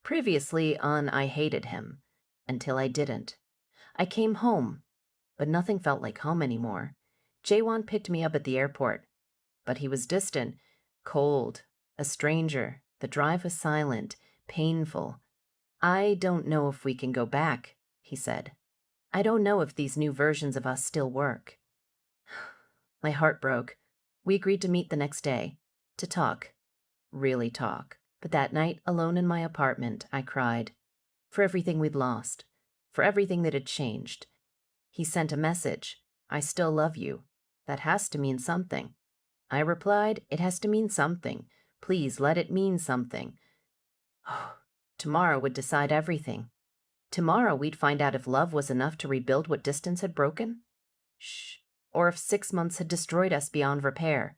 Previously on I Hated Him, until I didn't. I came home, but nothing felt like home anymore. Jae-won picked me up at the airport, but he was distant, cold, a stranger. The drive was silent, painful. I don't know if we can go back, he said. I don't know if these new versions of us still work. My heart broke. We agreed to meet the next day, to talk, really talk. But that night, alone in my apartment, I cried. For everything we'd lost. For everything that had changed. He sent a message. I still love you. That has to mean something. I replied, it has to mean something. Please let it mean something. Oh, tomorrow would decide everything. Tomorrow we'd find out if love was enough to rebuild what distance had broken. Shh. Or if 6 months had destroyed us beyond repair.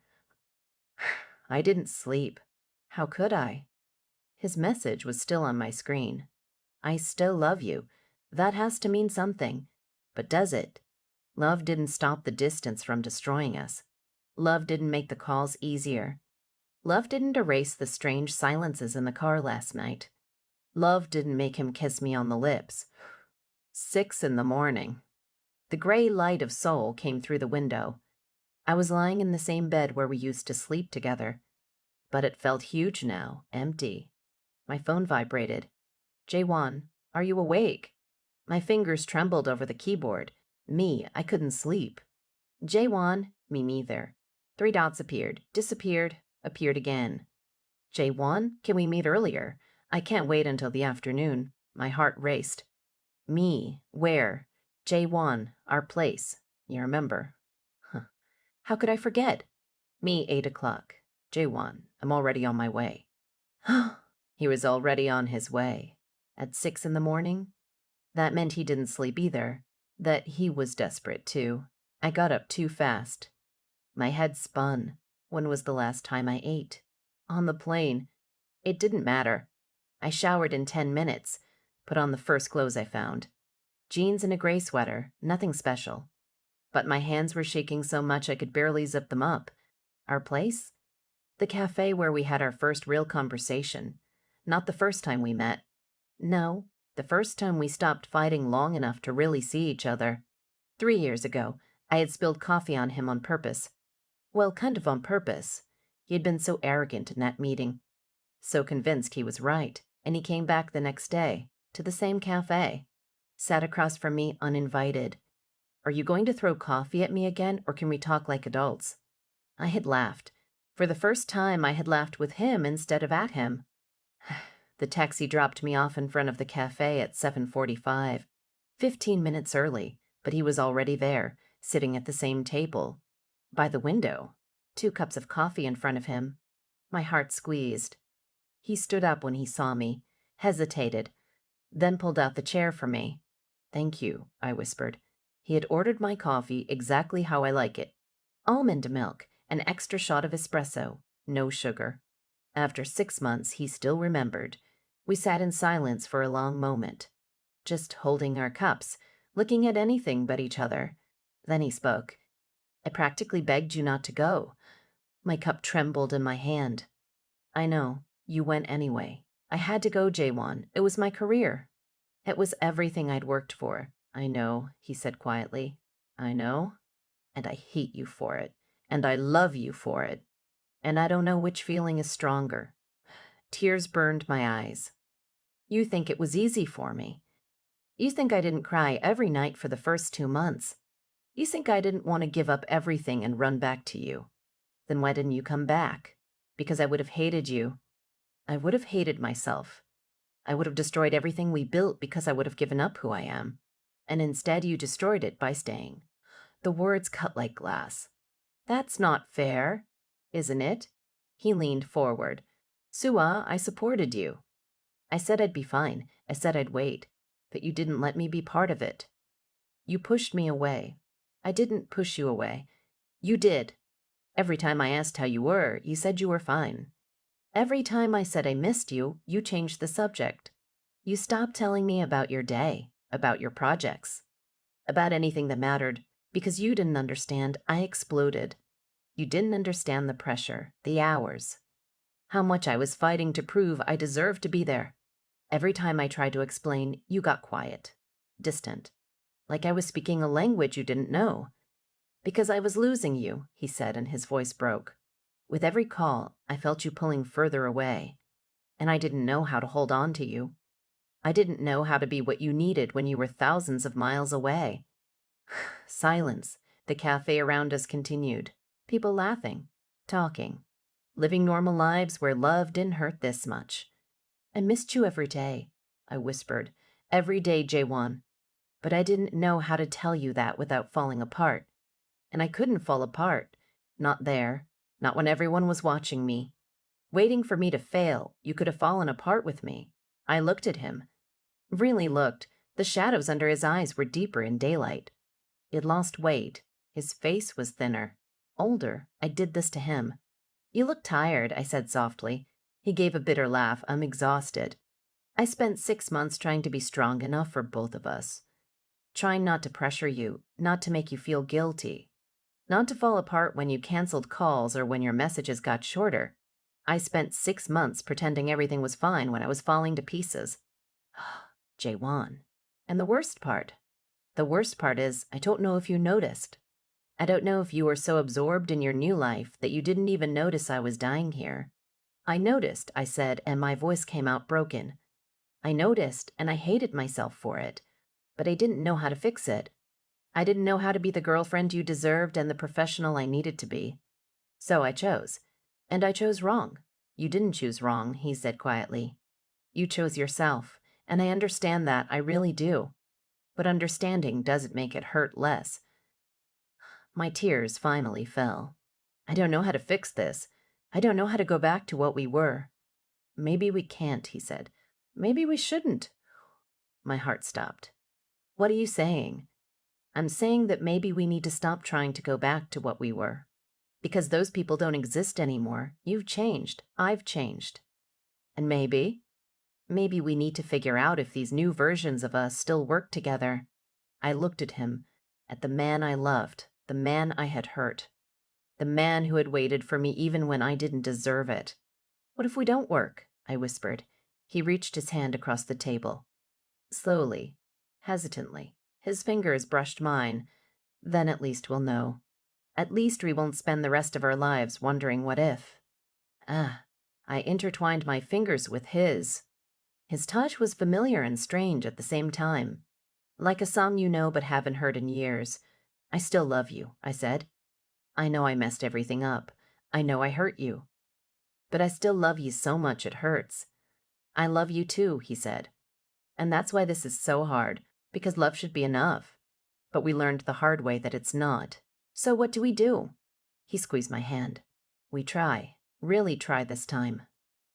I didn't sleep. How could I? His message was still on my screen. I still love you. That has to mean something. But does it? Love didn't stop the distance from destroying us. Love didn't make the calls easier. Love didn't erase the strange silences in the car last night. Love didn't make him kiss me on the lips. 6 in the morning. The gray light of Seoul came through the window. I was lying in the same bed where we used to sleep together. But it felt huge now, empty. My phone vibrated. Jae-won, are you awake? My fingers trembled over the keyboard. I couldn't sleep. Jae-won, me neither. 3 dots appeared, disappeared, appeared again. Jae-won, can we meet earlier? I can't wait until the afternoon. My heart raced. Where? Jae-won, our place. You remember? Huh. How could I forget? 8 o'clock. Jae-won, I'm already on my way. He was already on his way. At 6 in the morning? That meant he didn't sleep either. That he was desperate, too. I got up too fast. My head spun. When was the last time I ate? On the plane. It didn't matter. I showered in 10 minutes. Put on the first clothes I found. Jeans and a gray sweater. Nothing special. But my hands were shaking so much I could barely zip them up. Our place? The café where we had our first real conversation. Not the first time we met. No, the first time we stopped fighting long enough to really see each other. 3 years ago, I had spilled coffee on him on purpose. Well, kind of on purpose. He had been so arrogant in that meeting. So convinced he was right, and he came back the next day, to the same café. Sat across from me uninvited. Are you going to throw coffee at me again, or can we talk like adults? I had laughed. For the first time, I had laughed with him instead of at him. The taxi dropped me off in front of the cafe at 7:45. 15 minutes early, but he was already there, sitting at the same table. By the window. 2 cups of coffee in front of him. My heart squeezed. He stood up when he saw me, hesitated, then pulled out the chair for me. Thank you, I whispered. He had ordered my coffee exactly how I like it. Almond milk, an extra shot of espresso, no sugar. After 6 months, he still remembered. We sat in silence for a long moment, just holding our cups, looking at anything but each other. Then he spoke. I practically begged you not to go. My cup trembled in my hand. I know. You went anyway. I had to go, Jae-won. It was my career. It was everything I'd worked for. I know, he said quietly. I know. And I hate you for it. And I love you for it. And I don't know which feeling is stronger. Tears burned my eyes. You think it was easy for me. You think I didn't cry every night for the first 2 months. You think I didn't want to give up everything and run back to you. Then why didn't you come back? Because I would have hated you. I would have hated myself. I would have destroyed everything we built because I would have given up who I am. And instead you destroyed it by staying. The words cut like glass. That's not fair, isn't it? He leaned forward. Sua, I supported you. I said I'd be fine. I said I'd wait. But you didn't let me be part of it. You pushed me away. I didn't push you away. You did. Every time I asked how you were, you said you were fine. Every time I said I missed you, you changed the subject. You stopped telling me about your day, about your projects, about anything that mattered, because you didn't understand. I exploded. You didn't understand the pressure, the hours, how much I was fighting to prove I deserved to be there. Every time I tried to explain, you got quiet, distant, like I was speaking a language you didn't know. Because I was losing you, he said, and his voice broke. With every call, I felt you pulling further away, and I didn't know how to hold on to you. I didn't know how to be what you needed when you were thousands of miles away. Silence. The cafe around us continued. People laughing, talking, living normal lives where love didn't hurt this much. I missed you every day, I whispered. Every day, Jae-won. But I didn't know how to tell you that without falling apart. And I couldn't fall apart. Not there. Not when everyone was watching me. Waiting for me to fail, you could have fallen apart with me. I looked at him. Really looked. The shadows under his eyes were deeper in daylight. He'd lost weight. His face was thinner. Older. I did this to him. You look tired, I said softly. He gave a bitter laugh. I'm exhausted. I spent 6 months trying to be strong enough for both of us. Trying not to pressure you, not to make you feel guilty. Not to fall apart when you canceled calls or when your messages got shorter. I spent 6 months pretending everything was fine when I was falling to pieces. Jae-won. And the worst part is, I don't know if you noticed. I don't know if you were so absorbed in your new life that you didn't even notice I was dying here. I noticed, I said, and my voice came out broken. I noticed, and I hated myself for it, but I didn't know how to fix it. I didn't know how to be the girlfriend you deserved and the professional I needed to be. So I chose. And I chose wrong. You didn't choose wrong, he said quietly. You chose yourself, and I understand that, I really do. But understanding doesn't make it hurt less. My tears finally fell. I don't know how to fix this. I don't know how to go back to what we were. Maybe we can't, he said. Maybe we shouldn't. My heart stopped. What are you saying? I'm saying that maybe we need to stop trying to go back to what we were. Because those people don't exist anymore. You've changed. I've changed. And maybe we need to figure out if these new versions of us still work together. I looked at him, at the man I loved, the man I had hurt, the man who had waited for me even when I didn't deserve it. What if we don't work? I whispered. He reached his hand across the table. Slowly, hesitantly, his fingers brushed mine. Then at least we'll know. At least we won't spend the rest of our lives wondering what if. I intertwined my fingers with his. His touch was familiar and strange at the same time. Like a song you know but haven't heard in years. I still love you, I said. I know I messed everything up. I know I hurt you. But I still love you so much it hurts. I love you too, he said. And that's why this is so hard, because love should be enough. But we learned the hard way that it's not. So what do we do? He squeezed my hand. We try, really try this time.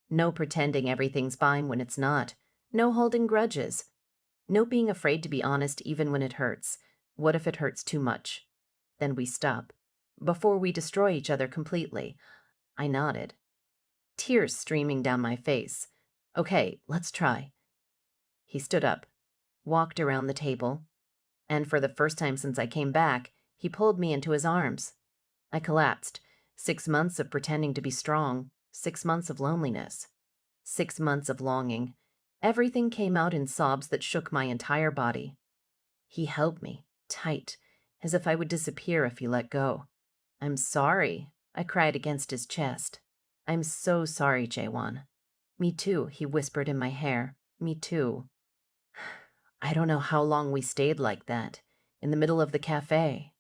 No pretending everything's fine when it's not. No holding grudges. No being afraid to be honest even when it hurts. What if it hurts too much? Then we stop. Before we destroy each other completely. I nodded. Tears streaming down my face. Okay, let's try. He stood up, walked around the table, and for the first time since I came back, he pulled me into his arms. I collapsed. 6 months of pretending to be strong. 6 months of loneliness. 6 months of longing. Everything came out in sobs that shook my entire body. He held me, tight, as if I would disappear if he let go. I'm sorry, I cried against his chest. I'm so sorry, Jae-won. Me too, he whispered in my hair. Me too. I don't know how long we stayed like that, in the middle of the cafe,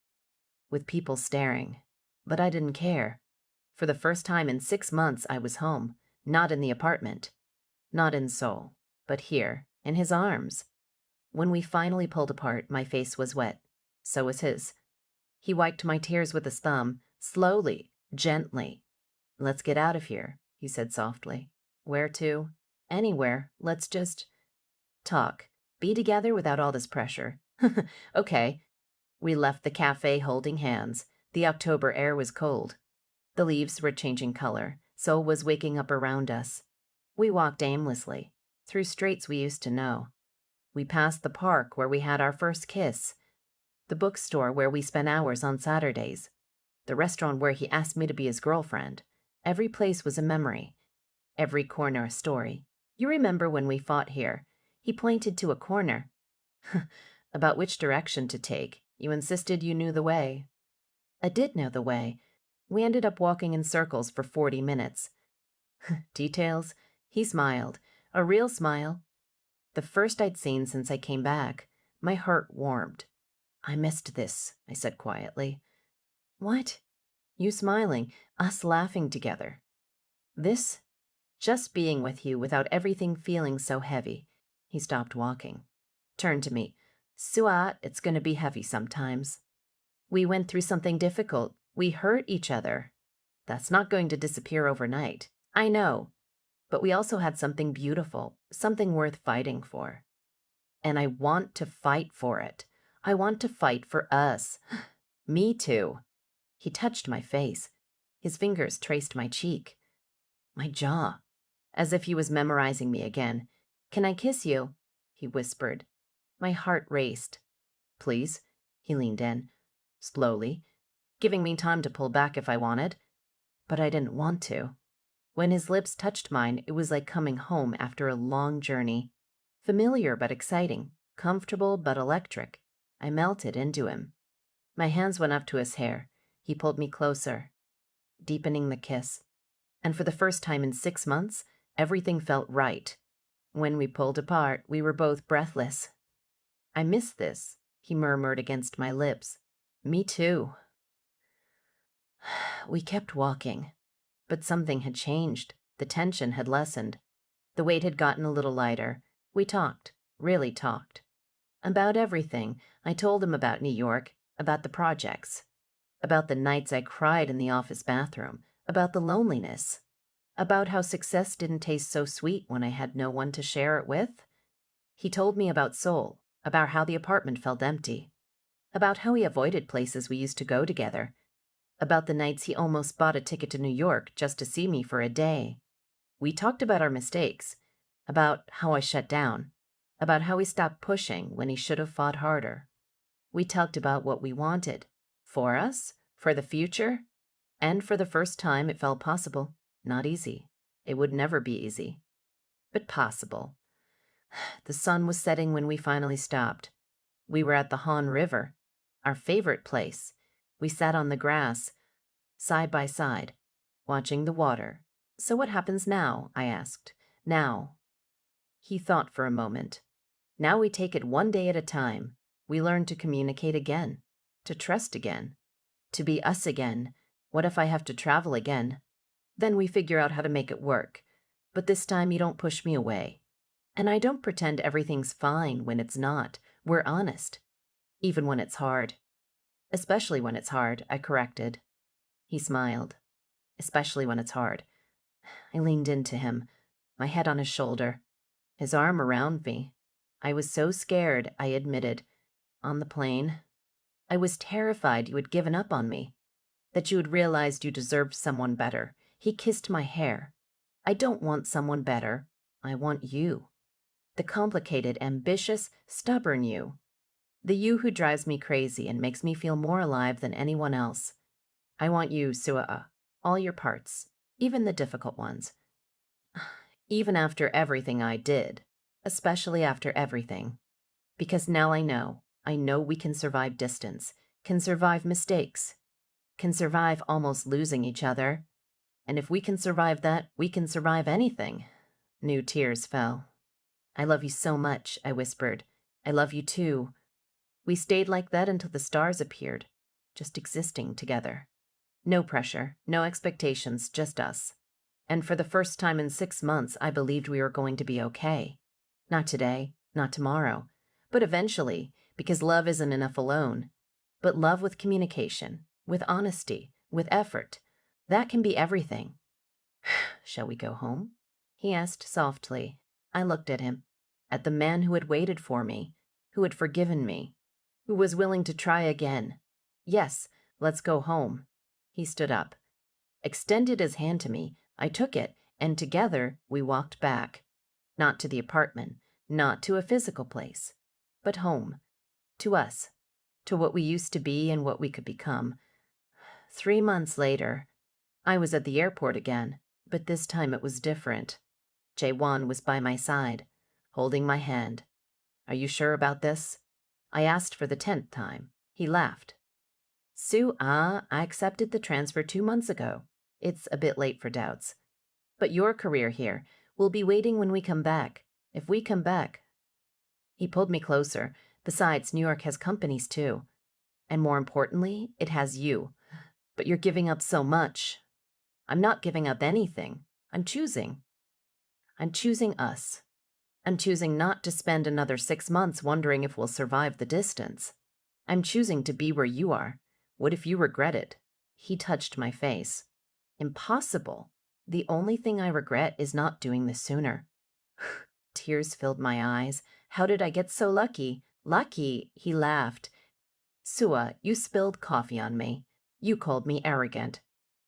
with people staring. But I didn't care. For the first time in 6 months I was home, not in the apartment. Not in Seoul, but here, in his arms. When we finally pulled apart, my face was wet. So was his. He wiped my tears with his thumb, slowly, gently. Let's get out of here, he said softly. Where to? Anywhere. Let's just talk. Be together without all this pressure. Okay. We left the cafe holding hands. The October air was cold. The leaves were changing color. Seoul was waking up around us. We walked aimlessly, through streets we used to know. We passed the park where we had our first kiss, the bookstore where we spent hours on Saturdays, the restaurant where he asked me to be his girlfriend. Every place was a memory, every corner a story. You remember when we fought here? He pointed to a corner. About which direction to take. You insisted you knew the way. I did know the way. We ended up walking in circles for 40 minutes. Details? He smiled. A real smile. The first I'd seen since I came back. My heart warmed. I missed this, I said quietly. What? You smiling, us laughing together. This? Just being with you without everything feeling so heavy. He stopped walking. Turned to me. Suat, it's going to be heavy sometimes. We went through something difficult. We hurt each other. That's not going to disappear overnight. I know. But we also had something beautiful, something worth fighting for. And I want to fight for it. I want to fight for us. Me too. He touched my face. His fingers traced my cheek. My jaw. As if he was memorizing me again. Can I kiss you? He whispered. My heart raced. Please? He leaned in. Slowly, giving me time to pull back if I wanted. But I didn't want to. When his lips touched mine, it was like coming home after a long journey. Familiar but exciting, comfortable but electric. I melted into him. My hands went up to his hair. He pulled me closer, deepening the kiss. And for the first time in 6 months, everything felt right. When we pulled apart, we were both breathless. I miss this, he murmured against my lips. Me too. We kept walking. But something had changed. The tension had lessened. The weight had gotten a little lighter. We talked, really talked. About everything. I told him about New York, about the projects, about the nights I cried in the office bathroom, about the loneliness, about how success didn't taste so sweet when I had no one to share it with. He told me about Seoul, about how the apartment felt empty, about how he avoided places we used to go together, about the nights he almost bought a ticket to New York just to see me for a day. We talked about our mistakes, about how I shut down, about how he stopped pushing when he should have fought harder. We talked about what we wanted, for us, for the future, and for the first time it felt possible. Not easy. It would never be easy. But possible. The sun was setting when we finally stopped. We were at the Han River, our favorite place. We sat on the grass, side by side, watching the water. So what happens now? I asked. Now. He thought for a moment. Now we take it one day at a time. We learn to communicate again, to trust again, to be us again. What if I have to travel again? Then we figure out how to make it work. But this time you don't push me away. And I don't pretend everything's fine when it's not. We're honest. Even when it's hard. Especially when it's hard, I corrected. He smiled. Especially when it's hard. I leaned into him, my head on his shoulder, his arm around me. I was so scared, I admitted. On the plane, I was terrified you had given up on me, that you had realized you deserved someone better. He kissed my hair. I don't want someone better. I want you. The complicated, ambitious, stubborn you. The you who drives me crazy and makes me feel more alive than anyone else. I want you, Sua'a, all your parts, even the difficult ones. Even after everything I did, especially after everything. Because now I know we can survive distance, can survive mistakes, can survive almost losing each other. And if we can survive that, we can survive anything. New tears fell. I love you so much, I whispered. I love you too. We stayed like that until the stars appeared, just existing together. No pressure, no expectations, just us. And for the first time in 6 months, I believed we were going to be okay. Not today, not tomorrow, but eventually, because love isn't enough alone. But love with communication, with honesty, with effort, that can be everything. Shall we go home? He asked softly. I looked at him, at the man who had waited for me, who had forgiven me, who was willing to try again. Yes, let's go home. He stood up, extended his hand to me. I took it, and together we walked back. Not to the apartment, not to a physical place, but home, to us, to what we used to be and what we could become. 3 months later, I was at the airport again, but this time it was different. Jae-won was by my side, holding my hand. Are you sure about this? I asked for the 10th time. He laughed. I accepted the transfer 2 months ago. It's a bit late for doubts. But your career here will be waiting when we come back. If we come back. He pulled me closer. Besides, New York has companies too. And more importantly, it has you. But you're giving up so much. I'm not giving up anything. I'm choosing. I'm choosing us. I'm choosing not to spend another 6 months wondering if we'll survive the distance. I'm choosing to be where you are. What if you regret it? He touched my face. Impossible. The only thing I regret is not doing this sooner. Tears filled my eyes. How did I get so lucky? Lucky, he laughed. Sua, you spilled coffee on me. You called me arrogant.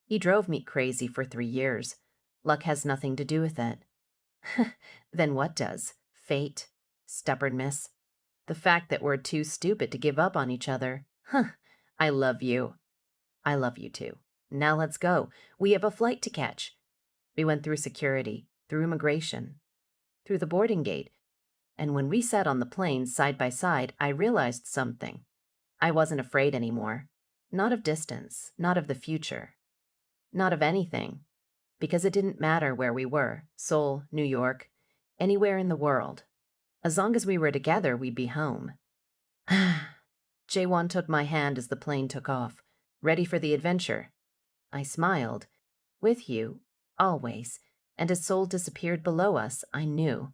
He drove me crazy for 3 years. Luck has nothing to do with it. Then what does? Fate? Stubbornness? The fact that we're too stupid to give up on each other. I love you. I love you too. Now let's go. We have a flight to catch. We went through security, through immigration, through the boarding gate. And when we sat on the plane side by side, I realized something. I wasn't afraid anymore. Not of distance, not of the future, not of anything. Because it didn't matter where we were, Seoul, New York, anywhere in the world. As long as we were together, we'd be home. Jae-won took my hand as the plane took off, ready for the adventure. I smiled. With you, always. And as Seoul disappeared below us, I knew.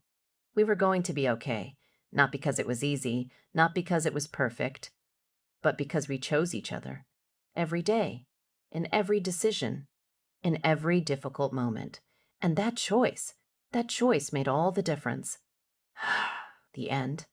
We were going to be okay. Not because it was easy, not because it was perfect, but because we chose each other. Every day, in every decision, in every difficult moment. And that choice made all the difference. The end.